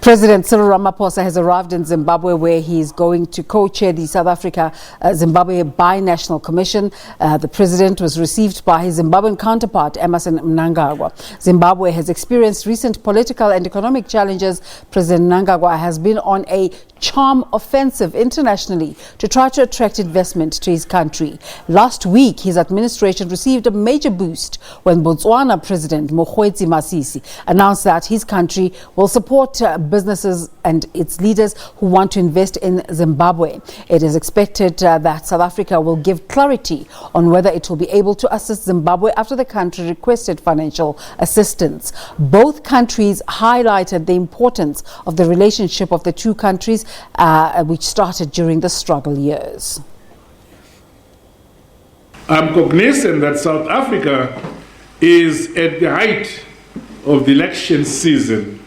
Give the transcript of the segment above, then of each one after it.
President Cyril Ramaphosa has arrived in Zimbabwe, where he is going to co-chair the South Africa-Zimbabwe Binational Commission. The president was received by his Zimbabwean counterpart, Emmerson Mnangagwa. Zimbabwe has experienced recent political and economic challenges. President Mnangagwa has been on a charm offensive internationally to try to attract investment to his country. Last week, his administration received a major boost when Botswana President Mokgweetsi Masisi announced that his country will support businesses and its leaders who want to invest in Zimbabwe. It is expected that South Africa will give clarity on whether it will be able to assist Zimbabwe after the country requested financial assistance. Both countries highlighted the importance of the relationship of the two countries, which started during the struggle years. I'm cognizant that South Africa is at the height of the election season.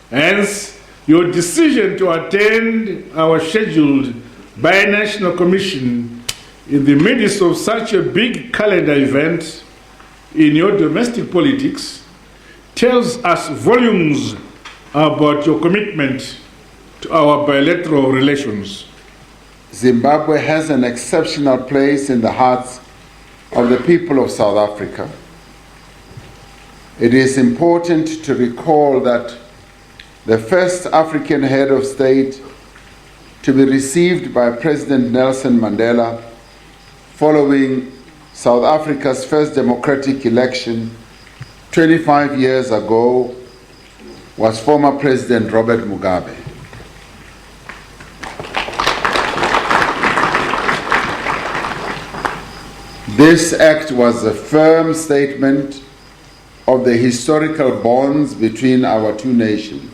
Hence, your decision to attend our scheduled Binational Commission in the midst of such a big calendar event in your domestic politics tells us volumes about your commitment to our bilateral relations. Zimbabwe has an exceptional place in the hearts of the people of South Africa. It is important to recall that the first African head of state to be received by President Nelson Mandela following South Africa's first democratic election 25 years ago was former President Robert Mugabe. This act was a firm statement of the historical bonds between our two nations.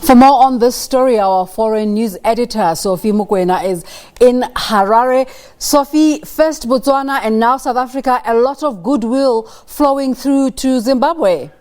For more on this story, our foreign news editor, Sophie Mukwena, is in Harare. Sophie, first Botswana and now South Africa, a lot of goodwill flowing through to Zimbabwe.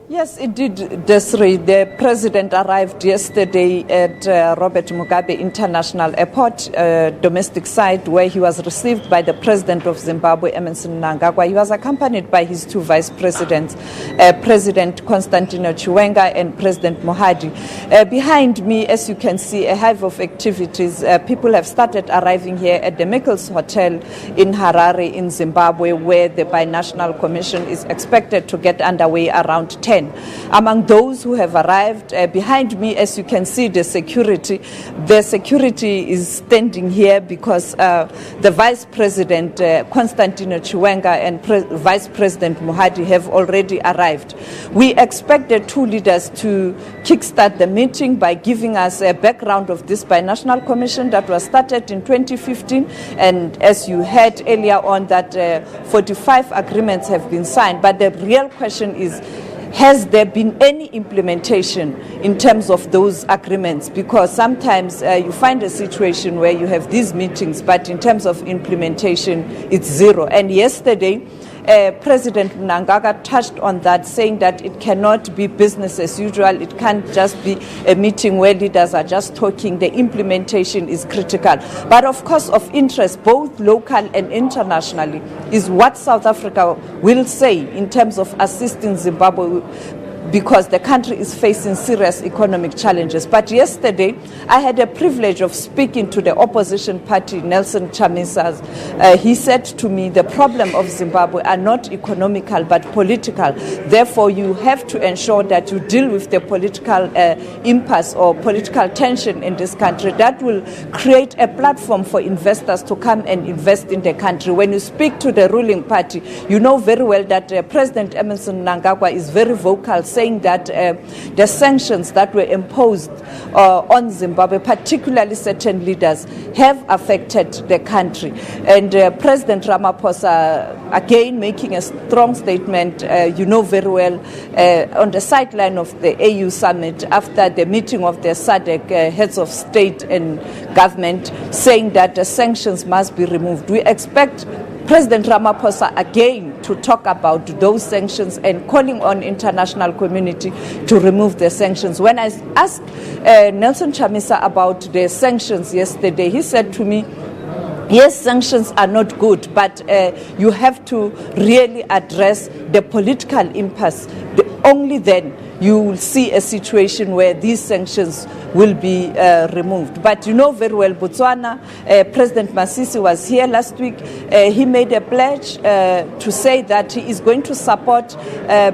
Yes, indeed, Desiree. The president arrived yesterday at Robert Mugabe International Airport, domestic site, where he was received by the president of Zimbabwe, Emmerson Mnangagwa. He was accompanied by his two vice presidents, President Constantino Chiwenga and President Mohadi. Behind me, as you can see, a hive of activities. People have started arriving here at the Mikkels Hotel in Harare in Zimbabwe, where the Binational Commission is expected to get underway around 10. Among those who have arrived, behind me, as you can see, the security is standing here because the Vice President Constantino Chiwenga and Vice President Mohadi have already arrived. We expect the two leaders to kickstart the meeting by giving us a background of this Binational Commission that was started in 2015, and as you heard earlier on, that 45 agreements have been signed. But the real question is, has there been any implementation in terms of those agreements? Because sometimes you find a situation where you have these meetings, but in terms of implementation, it's zero. And yesterday, President Mnangagwa touched on that, saying that it cannot be business as usual. It can't just be a meeting where leaders are just talking. The implementation is critical. But of course, of interest, both local and internationally, is what South Africa will say in terms of assisting Zimbabwe, because the country is facing serious economic challenges. But yesterday, I had a privilege of speaking to the opposition party, Nelson Chamisa. He said to me, the problem of Zimbabwe are not economical, but political. Therefore, you have to ensure that you deal with the political impasse or political tension in this country. That will create a platform for investors to come and invest in the country. When you speak to the ruling party, you know very well that President Emmerson Mnangagwa is very vocal, saying that the sanctions that were imposed on Zimbabwe, particularly certain leaders, have affected the country. And President Ramaphosa, again, making a strong statement, you know very well, on the sideline of the AU summit after the meeting of the SADC heads of state and government, saying that the sanctions must be removed. We expect President Ramaphosa again to talk about those sanctions and calling on international community to remove the sanctions. When I asked Nelson Chamisa about the sanctions yesterday, he said to me, Yes, sanctions are not good, but you have to really address the political impasse. Only then you will see a situation where these sanctions will be removed. But you know very well, Botswana, President Masisi was here last week. He made a pledge to say that he is going to support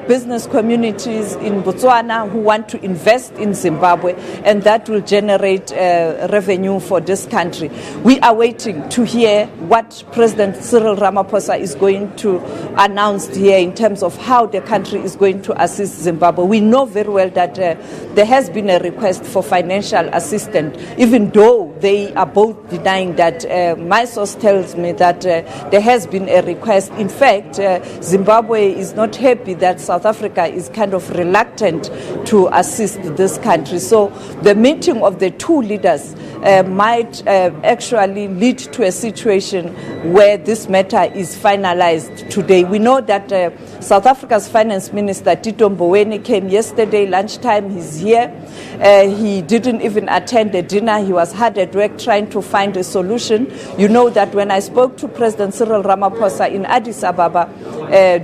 business communities in Botswana who want to invest in Zimbabwe, and that will generate revenue for this country. We are waiting to hear what President Cyril Ramaphosa is going to announce here in terms of how the country is going to assist Zimbabwe. We know very well that there has been a request for financial assistance, even though they are both denying that. My source tells me that there has been a request. In fact, Zimbabwe is not happy that South Africa is kind of reluctant to assist this country. So the meeting of the two leaders might actually lead to a situation where this matter is finalized today. We know that South Africa's Finance Minister Tito Mboweni came yesterday lunchtime. He's here. He didn't even attend the dinner. He was hard at work trying to find a solution. You know that when I spoke to President Cyril Ramaphosa in Addis Ababa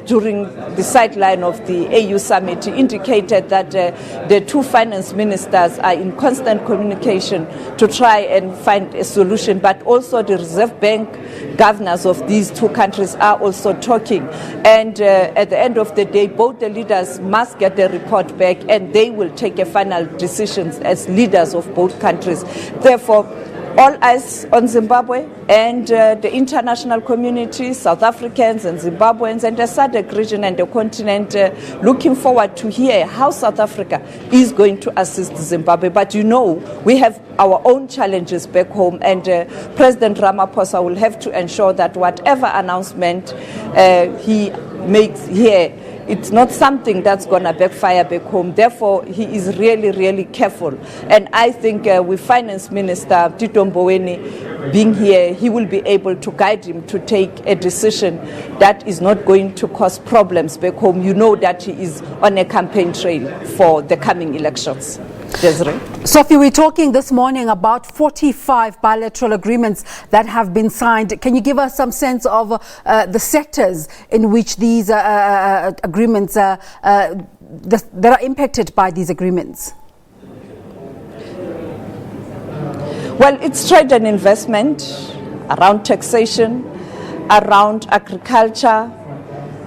during the sideline of the AU summit, he indicated that the two finance ministers are in constant communication to try and find a solution, but also the Reserve Bank governors of these two countries are also talking. And at the end of the day, both the leaders must get the report back, and they will take a final decision as leaders of both countries. Therefore, all eyes on Zimbabwe and the international community, South Africans and Zimbabweans and the SADC region and the continent looking forward to hear how South Africa is going to assist Zimbabwe. But you know, we have our own challenges back home, and President Ramaphosa will have to ensure that whatever announcement he makes here, it's not something that's going to backfire back home. Therefore, he is really, really careful. And I think with Finance Minister Tito Mboweni being here, he will be able to guide him to take a decision that is not going to cause problems back home. You know that he is on a campaign trail for the coming elections. Desiree. Sophie, we're talking this morning about 45 bilateral agreements that have been signed. Can you give us some sense of the sectors in which these agreements that are impacted by these agreements? Well, it's trade and investment, around taxation, around agriculture,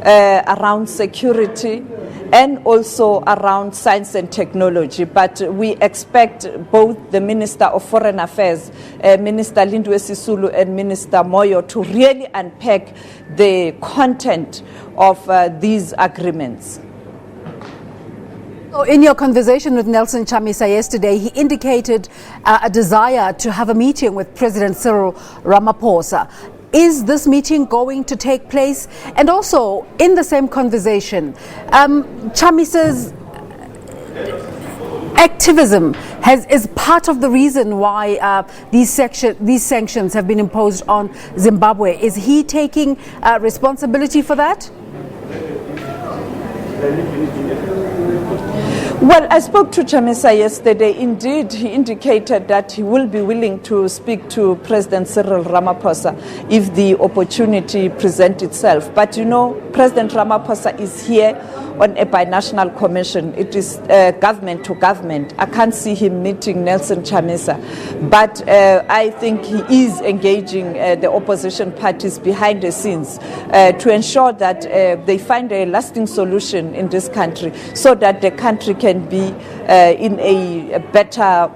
around security, and also around science and technology. But we expect both the Minister of Foreign Affairs, Minister Lindwe Sisulu, and Minister Moyo to really unpack the content of these agreements. So in your conversation with Nelson Chamisa yesterday, he indicated a desire to have a meeting with President Cyril Ramaphosa. Is this meeting going to take place? And also, in the same conversation, Chamisa's activism is part of the reason why these sanctions have been imposed on Zimbabwe. Is he taking responsibility for that? Well, I spoke to Chamisa yesterday. Indeed, he indicated that he will be willing to speak to President Cyril Ramaphosa if the opportunity presents itself. But you know, President Ramaphosa is here on a binational commission. It is government to government. I can't see him meeting Nelson Chamisa. But I think he is engaging the opposition parties behind the scenes to ensure that they find a lasting solution in this country so that the country can be in a better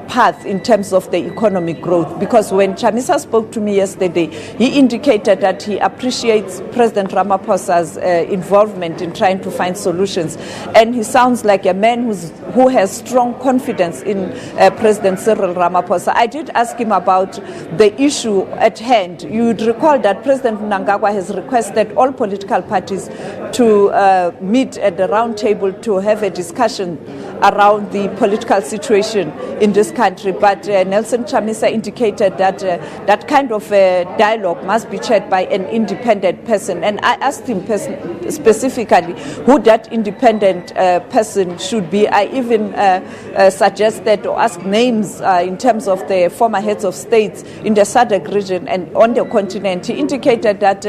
path in terms of the economic growth. Because when Chamisa spoke to me yesterday, he indicated that he appreciates President Ramaphosa's involvement in trying to find solutions. And he sounds like a man who has strong confidence in President Cyril Ramaphosa. I did ask him about the issue at hand. You would recall that President Mnangagwa has requested all political parties to meet at the round table to have a discussion around the political situation in this country. But Nelson Chamisa indicated that that kind of dialogue must be chaired by an independent person. And I asked asked him specifically who that independent person should be. I even suggested or asked names in terms of the former heads of states in the SADC region and on the continent. He indicated that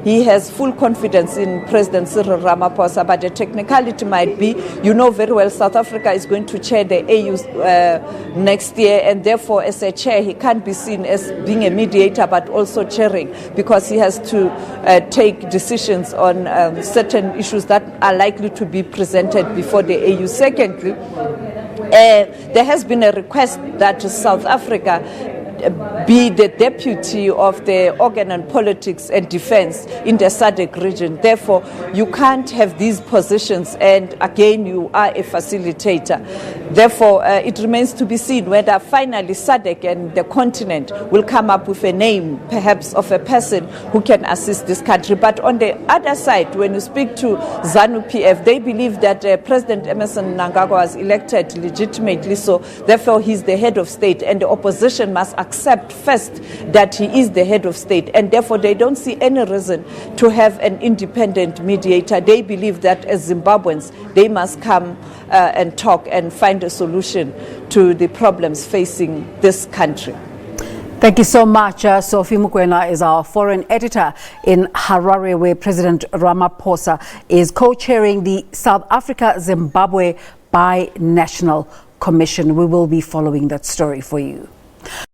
he has full confidence in President Cyril Ramaphosa, but the technicality might be, you know very well, South Africa is going to chair the AU next year, and therefore as a chair he can't be seen as being a mediator but also chairing, because he has to take decisions on certain issues that are likely to be presented before the AU. Secondly, there has been a request that South Africa be the deputy of the organ on politics and defense in the SADC region. Therefore, you can't have these positions, and again, you are a facilitator. Therefore, it remains to be seen whether finally SADC and the continent will come up with a name, perhaps of a person who can assist this country. But on the other side, when you speak to ZANU-PF, they believe that President Emmerson Mnangagwa was elected legitimately, so therefore he's the head of state, and the opposition must accept first that he is the head of state, and therefore they don't see any reason to have an independent mediator. They believe that as Zimbabweans, they must come and talk and find a solution to the problems facing this country. Thank you so much. Sophie Mukwena is our foreign editor in Harare, where President Ramaphosa is co-chairing the South Africa-Zimbabwe Binational Commission. We will be following that story for you.